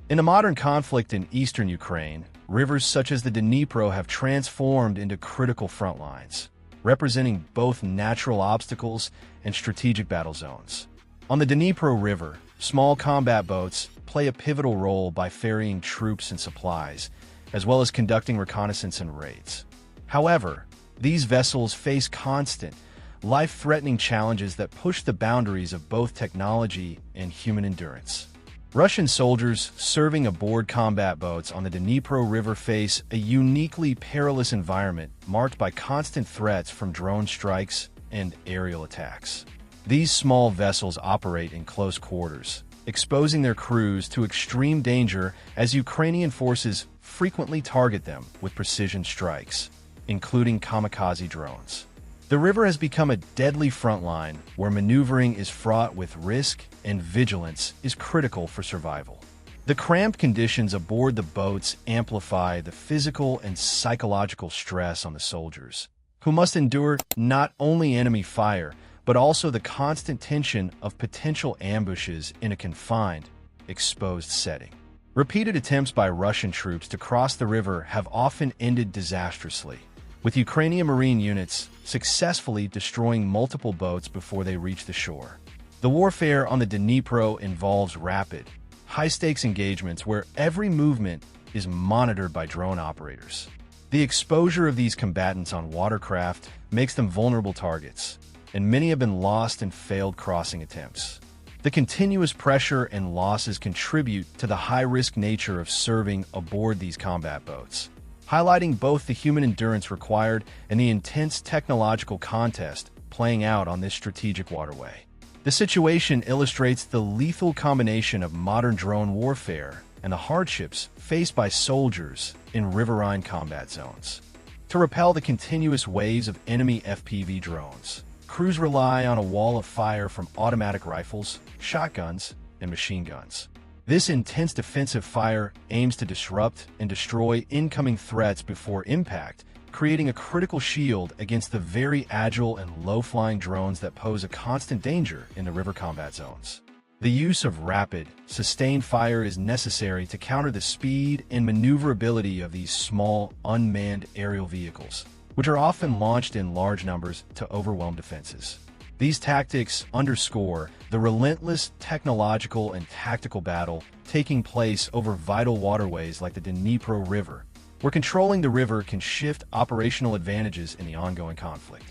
In the modern conflict in eastern Ukraine, rivers such as the Dnipro have transformed into critical front lines, representing both natural obstacles and strategic battle zones. On the Dnipro River, small combat boats play a pivotal role by ferrying troops and supplies, as well as conducting reconnaissance and raids. However, these vessels face constant, life-threatening challenges that push the boundaries of both technology and human endurance. Russian soldiers serving aboard combat boats on the Dnipro River face a uniquely perilous environment marked by constant threats from drone strikes and aerial attacks. These small vessels operate in close quarters, exposing their crews to extreme danger as Ukrainian forces frequently target them with precision strikes, including kamikaze drones. The river has become a deadly frontline where maneuvering is fraught with risk and vigilance is critical for survival. The cramped conditions aboard the boats amplify the physical and psychological stress on the soldiers, who must endure not only enemy fire, but also the constant tension of potential ambushes in a confined, exposed setting. Repeated attempts by Russian troops to cross the river have often ended disastrously, with Ukrainian Marine units successfully destroying multiple boats before they reach the shore. The warfare on the Dnipro involves rapid, high-stakes engagements where every movement is monitored by drone operators. The exposure of these combatants on watercraft makes them vulnerable targets, and many have been lost in failed crossing attempts. The continuous pressure and losses contribute to the high-risk nature of serving aboard these combat boats, highlighting both the human endurance required and the intense technological contest playing out on this strategic waterway. The situation illustrates the lethal combination of modern drone warfare and the hardships faced by soldiers in riverine combat zones. To repel the continuous waves of enemy FPV drones, crews rely on a wall of fire from automatic rifles, shotguns, and machine guns. This intense defensive fire aims to disrupt and destroy incoming threats before impact, creating a critical shield against the very agile and low-flying drones that pose a constant danger in the river combat zones. The use of rapid, sustained fire is necessary to counter the speed and maneuverability of these small, unmanned aerial vehicles, which are often launched in large numbers to overwhelm defenses. These tactics underscore the relentless technological and tactical battle taking place over vital waterways like the Dnipro River, where controlling the river can shift operational advantages in the ongoing conflict.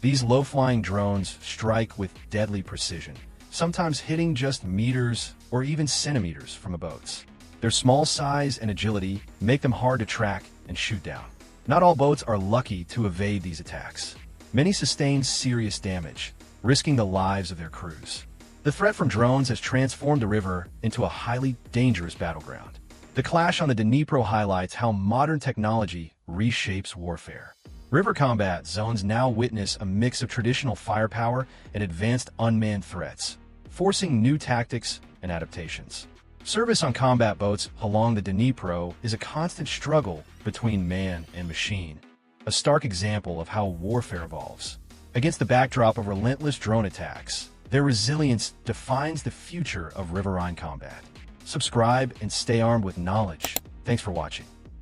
These low-flying drones strike with deadly precision, sometimes hitting just meters or even centimeters from the boats. Their small size and agility make them hard to track and shoot down. Not all boats are lucky to evade these attacks. Many sustain serious damage, risking the lives of their crews. The threat from drones has transformed the river into a highly dangerous battleground. The clash on the Dnipro highlights how modern technology reshapes warfare. River combat zones now witness a mix of traditional firepower and advanced unmanned threats, forcing new tactics and adaptations. Service on combat boats along the Dnipro is a constant struggle between man and machine, a stark example of how warfare evolves. Against the backdrop of relentless drone attacks, their resilience defines the future of riverine combat. Subscribe and stay armed with knowledge. Thanks for watching.